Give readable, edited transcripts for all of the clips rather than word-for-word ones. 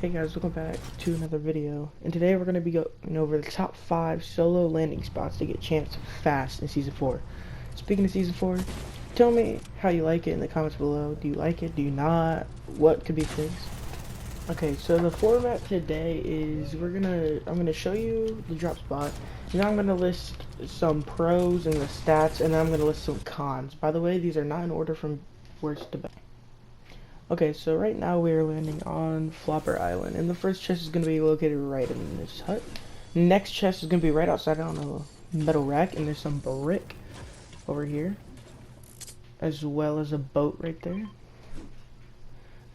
Hey guys, welcome back to another video, and today we're going to be going over the top 5 solo landing spots to get champs fast in Season 4. Speaking of Season 4, tell me how you like it in the comments below. Do you like it? Do you not? What could be fixed? Okay, so the format today is I'm gonna show you the drop spot, and then I'm gonna list some pros and the stats, and then I'm gonna list some cons. By the way, these are not in order from worst to best. Okay, so right now we are landing on Flopper Island, and the first chest is going to be located right in this hut. Next chest is going to be right outside on a metal rack, and there's some brick over here, as well as a boat right there.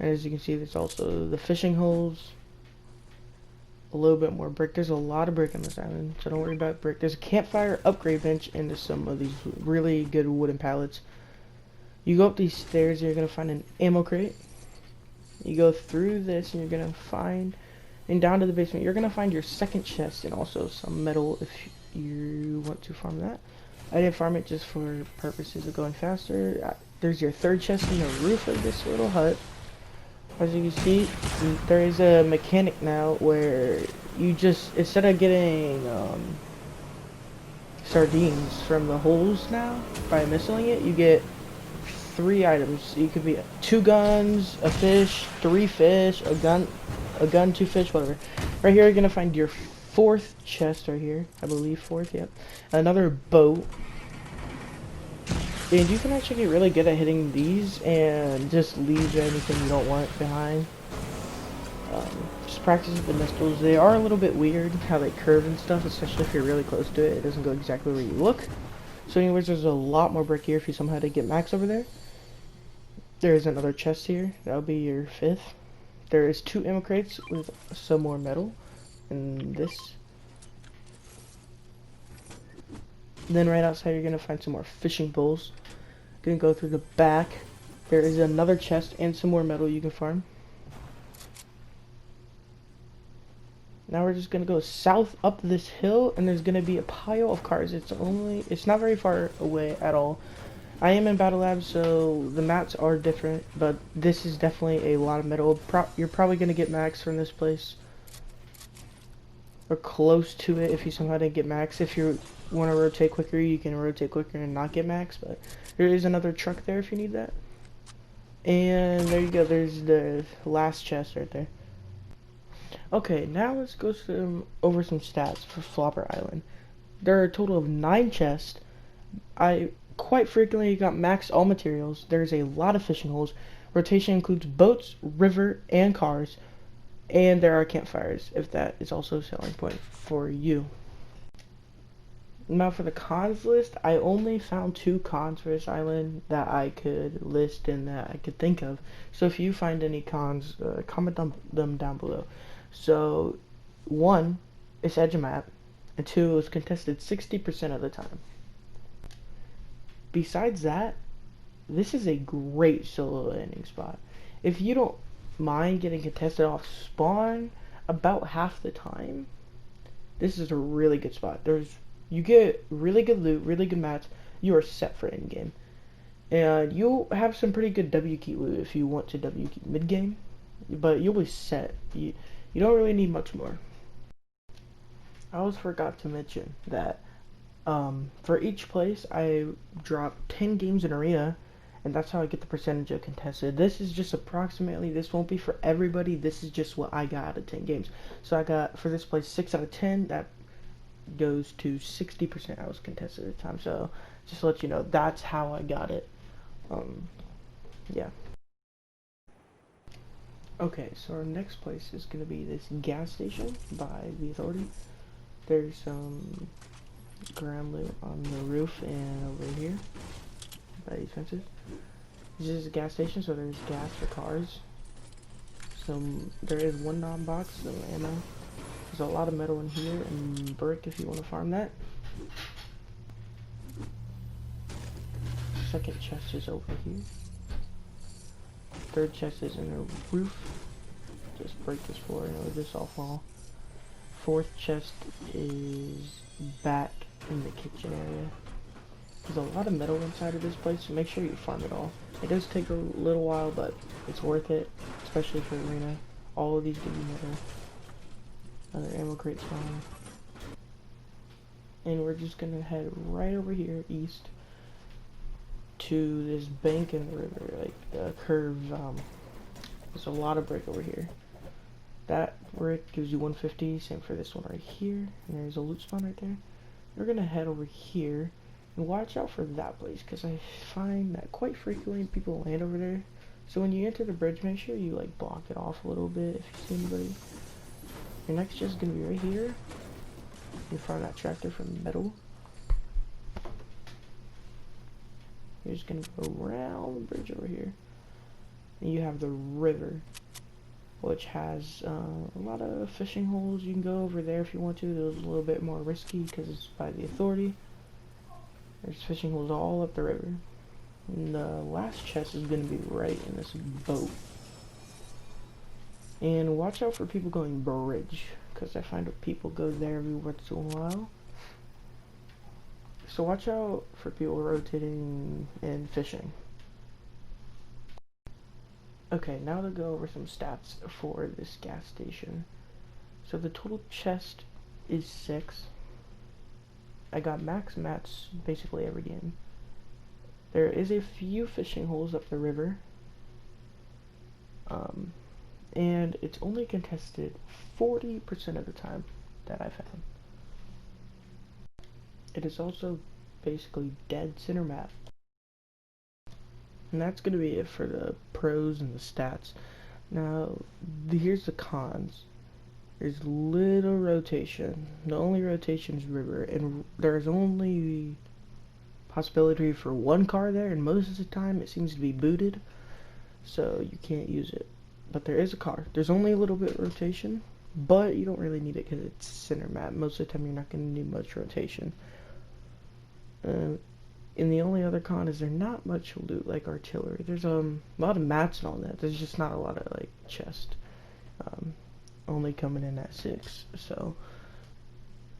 And as you can see, there's also the fishing holes, a little bit more brick. There's a lot of brick on this island, so don't worry about brick. There's a campfire upgrade bench, and there's some of these really good wooden pallets. You go up these stairs, you're going to find an ammo crate. You go through this, and you're going to find, and down to the basement, you're going to find your second chest, and also some metal if you want to farm that. I did farm it just for purposes of going faster. There's your third chest in the roof of this little hut. As you can see, there is a mechanic now where you just, instead of getting sardines from the holes now, by missiling it, you get 3 items. You could be 2 guns, a fish, 3 fish, a gun, 2 fish, whatever. Right here you're gonna find your 4th chest right here. I believe 4th, yep. Another boat. And you can actually get really good at hitting these and just leave anything you don't want behind. Just practice with the missiles. They are a little bit weird how they curve and stuff, especially if you're really close to it. It doesn't go exactly where you look. So anyways, there's a lot more brick here if you somehow to get max over there. There's another chest here. That'll be your 5th. There is 2 ammo crates with some more metal. And this. Then right outside you're going to find some more fishing poles. Gonna go through the back. There is another chest and some more metal you can farm. Now we're just gonna go south up this hill, and there's gonna be a pile of cars. It's not very far away at all. I am in Battle Lab, so the maps are different, but this is definitely a lot of metal. You're probably gonna get max from this place, or close to it if you somehow didn't get max. If you want to rotate quicker, you can rotate quicker and not get max, but there is another truck there if you need that. And there you go, there's the last chest right there. Okay, now let's go over some stats for Flopper Island. There are a total of 9 chests. I quite frequently got max all materials. There's a lot of fishing holes. Rotation includes boats, river, and cars. And there are campfires, if that is also a selling point for you. Now for the cons list, I only found 2 cons for this island that I could list and that I could think of. So if you find any cons, comment them down below. So 1, it's edge of map, and 2, it's contested 60% of the time. Besides that, this is a great solo landing spot. If you don't mind getting contested off spawn about half the time, this is a really good spot. You get really good loot, really good mats. You are set for end game, and you'll have some pretty good W key loot if you want to W key mid game, but you'll be set. You don't really need much more. I almost forgot to mention that for each place I drop 10 games in arena, and that's how I get the percentage of contested. This is just approximately, this won't be for everybody, this is just what I got out of 10 games. So I got, for this place, 6 out of 10, that goes to 60% I was contested at the time. So just to let you know, that's how I got it. Yeah. Okay, so our next place is going to be this gas station by the authority. There's some ground loot on the roof and over here by these fences. This is a gas station, so there's gas for cars. There is 1 non-box, some ammo. There's a lot of metal in here and brick if you want to farm that. Second chest is over here. 3rd chest is in the roof. Just break this floor and it'll just all fall. 4th chest is back in the kitchen area. There's a lot of metal inside of this place, so make sure you farm it all. It does take a little while, but it's worth it, especially for arena. all of these give you metal. Another ammo crate spawn. And we're just gonna head right over here east to this bank in the river, like the curve. There's a lot of brick over here. That brick gives you 150. Same for this one right here. And there's a loot spawn right there. We're gonna head over here and watch out for that place, because I find that quite frequently people land over there. So when you enter the bridge, make sure you like block it off a little bit if you see anybody. Your next chest is gonna be right here. You find that tractor from metal. You're just gonna go around the bridge over here. And you have the river, which has a lot of fishing holes. You can go over there if you want to. Those are a little bit more risky because it's by the authority. There's fishing holes all up the river. And the last chest is going to be right in this boat. And watch out for people going bridge, because I find that people go there every once in a while. So watch out for people rotating and fishing. Okay, now to go over some stats for this gas station. So the total chest is 6. I got max mats basically every game. There is a few fishing holes up the river. And it's only contested 40% of the time that I found. It is also basically dead center map. And that's going to be it for the pros and the stats. Now, here's the cons. There's little rotation. The only rotation is river, and there's only possibility for one car there, and most of the time it seems to be booted, so you can't use it. But there is a car. There's only a little bit of rotation, but you don't really need it because it's center map. Most of the time you're not going to need much rotation. And the only other con is there's not much loot like artillery. There's a lot of mats and all that. There's just not a lot of like chest. Only coming in at 6, so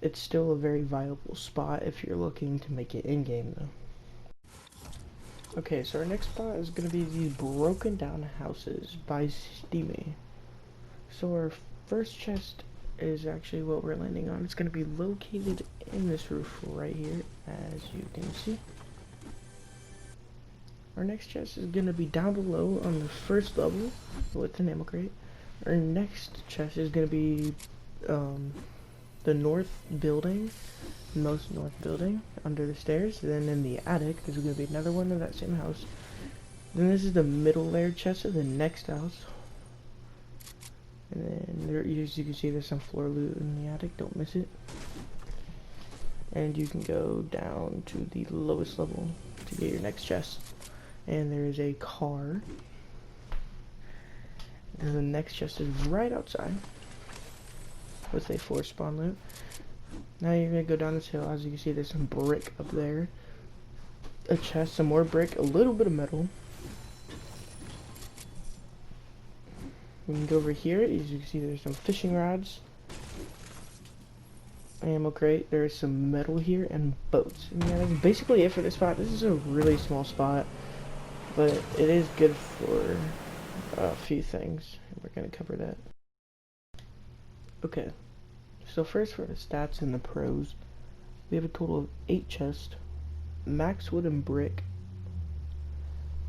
it's still a very viable spot if you're looking to make it in game though. Okay, so our next spot is going to be these broken down houses by Steamy. So our first chest is actually what we're landing on. It's going to be located in this roof right here, as you can see. Our next chest is going to be down below on the first level with an ammo crate. Our next chest is going to be the north building, most north building, under the stairs. Then in the attic, there's going to be another one in that same house. Then this is the middle layer chest of the next house. And then there, as you can see, there's some floor loot in the attic, don't miss it. And you can go down to the lowest level to get your next chest. And there is a car. And the next chest is right outside with a 4 spawn loot. Now you're gonna go down this hill. As you can see, there's some brick up there, a chest, some more brick, a little bit of metal. You can go over here. As you can see, there's some fishing rods, ammo crate. There's some metal here and boats. And yeah, that's basically it for this spot. This is a really small spot, but it is good for a few things. We're gonna cover that. Okay, so first for the stats and the pros, we have a total of 8 chests, max wood and brick.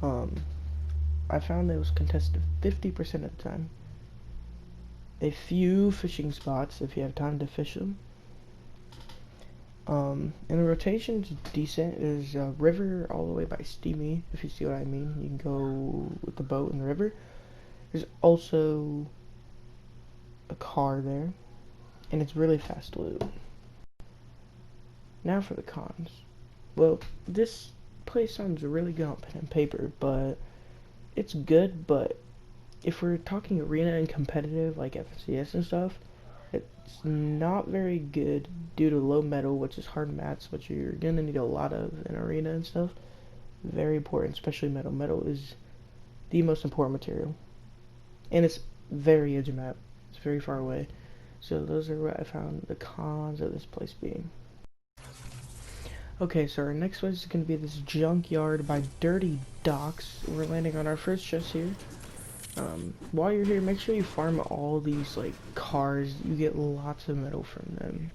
I found that it was contested 50% of the time. A few fishing spots if you have time to fish them. And the rotation's decent. There's a river all the way by Steamy, if you see what I mean. You can go with the boat in the river. There's also a car there, and it's really fast loot. Now for the cons. Well, this place sounds really good on pen and paper, but it's good, but if we're talking arena and competitive like FCS and stuff, it's not very good due to low metal, which is hard mats, which you're gonna need a lot of in arena and stuff. Very important, especially metal. Metal is the most important material, and it's very edge of map. It's very far away. So those are what I found the cons of this place being. Okay, so our next one is going to be this Junkyard by Dirty Docks. We're landing on our first chest here. While you're here, make sure you farm all these like cars. You get lots of metal from them.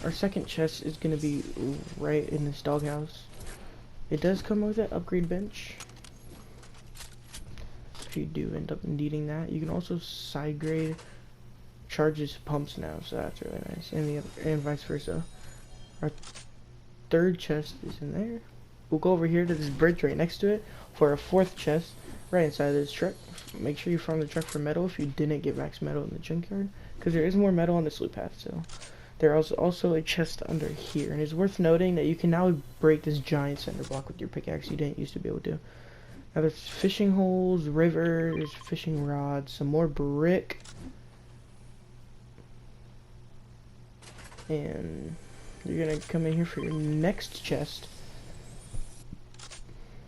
Our second chest is gonna be right in this doghouse. It does come with an upgrade bench. If you do end up needing that, you can also side grade charges pumps now, so that's really nice. And vice versa. Our third chest is in there. We'll go over here to this bridge right next to it for a fourth chest right inside this truck. Make sure you farm the truck for metal if you didn't get max metal in the junkyard, because there is more metal on this loot path. So there is also a chest under here, and it's worth noting that you can now break this giant cinder block with your pickaxe. You didn't used to be able to. Now there's fishing holes, rivers, fishing rods, some more brick, and you're gonna come in here for your next chest.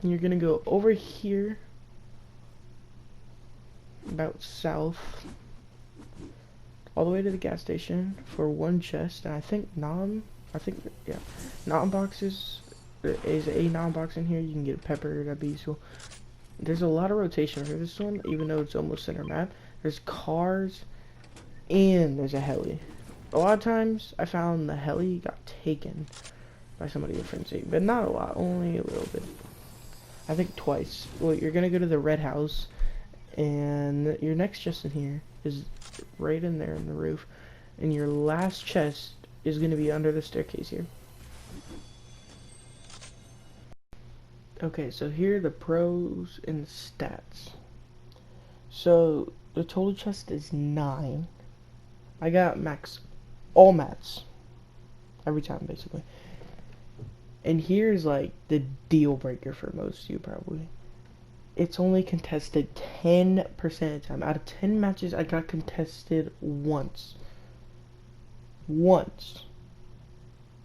And you're gonna go over here, about south, all the way to the gas station for one chest. And I think nom boxes. There is a nom box in here. You can get a pepper. That'd be useful. There's a lot of rotation for this one, even though it's almost center map. There's cars, and there's a heli. A lot of times, I found the heli got taken by somebody with frenzy, but not a lot, only a little bit. I think twice. Well, you're gonna go to the red house, and your next chest in here is right in there in the roof, and your last chest is gonna be under the staircase here. Okay, so here are the pros and the stats. So the total chest is 9. I got max all mats every time basically. And here's like the deal breaker for most of you probably. It's only contested 10% of the time. Out of 10 matches, I got contested once. Once.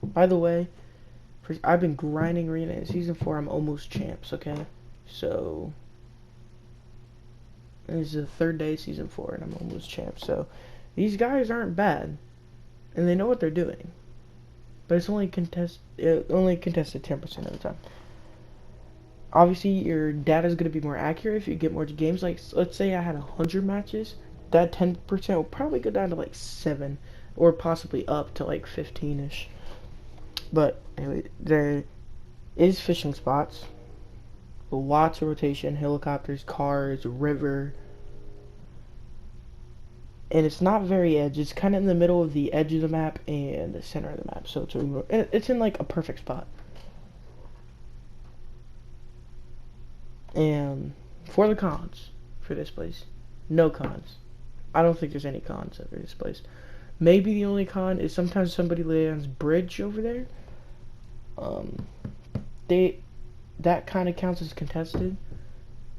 By the way, I've been grinding arena in season 4. I'm almost champs, okay? So this is the 3rd day of season 4 and I'm almost champs. So these guys aren't bad and they know what they're doing. But it's only contested 10% of the time. Obviously your data is going to be more accurate if you get more games. Like let's say I had 100 matches, that 10% will probably go down to like 7 or possibly up to like 15ish. But anyway, there is fishing spots, lots of rotation, helicopters, cars, river, and it's not very edge. It's kind of in the middle of the edge of the map and the center of the map, so it's in like a perfect spot. And for the cons for this place, no cons. I don't think there's any cons for this place. Maybe the only con is sometimes somebody lands bridge over there. That kind of counts as contested,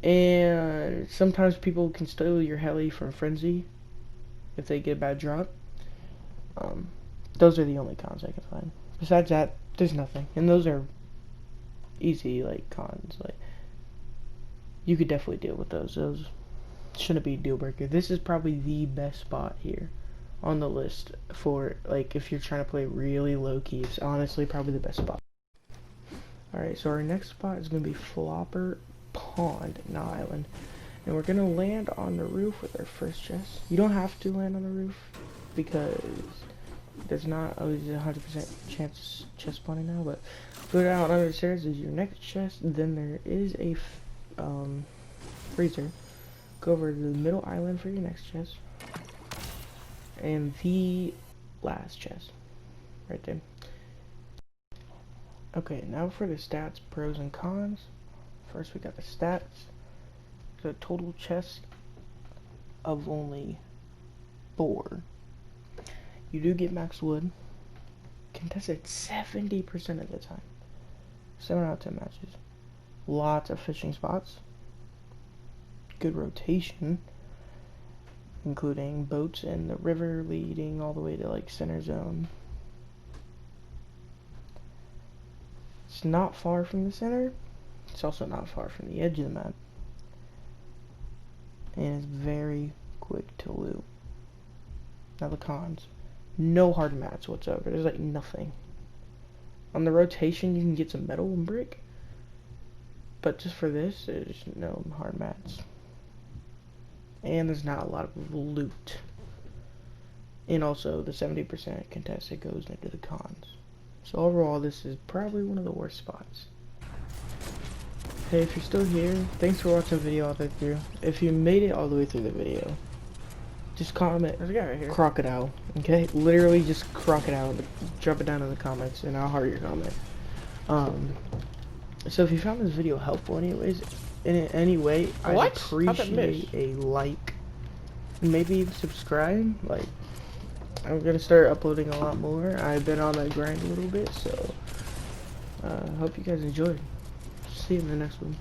and sometimes people can steal your heli from frenzy if they get a bad drop. Those are the only cons I can find. Besides that, there's nothing, and those are easy like cons. Like you could definitely deal with those. Those shouldn't be a deal breaker. This is probably the best spot here on the list for like if you're trying to play really low key. It's honestly probably the best spot. Alright, so our next spot is going to be Flopper Pond, not Island. And we're going to land on the roof with our first chest. You don't have to land on the roof because there's not always a 100% chance chest spawning now. But put it out under the stairs is your next chest. Then there is a freezer. Go over to the middle island for your next chest. And the last chest. Right there. Okay, now for the stats, pros and cons. First we got the stats. The total chest of only 4. You do get max wood. Contested 70% of the time. 7 out of 10 matches. Lots of fishing spots. Good rotation. Including boats in the river leading all the way to like center zone. It's not far from the center. It's also not far from the edge of the map. And it's very quick to loot. Now the cons. No hard mats whatsoever. There's like nothing. On the rotation you can get some metal and brick. But just for this, there's no hard mats. and there's not a lot of loot. And also the 70% contested goes into the cons. So overall, this is probably one of the worst spots. Hey, if you're still here, thanks for watching the video all the way through. If you made it all the way through the video, just comment There's a guy right here. crocodile, okay? Literally just crocodile. Drop it down in the comments and I'll heart your comment. So if you found this video helpful anyways, in any way, I'd appreciate a like. Maybe even subscribe. Like, I'm gonna start uploading a lot more. I've been on that grind a little bit, so hope you guys enjoyed. See you in the next one.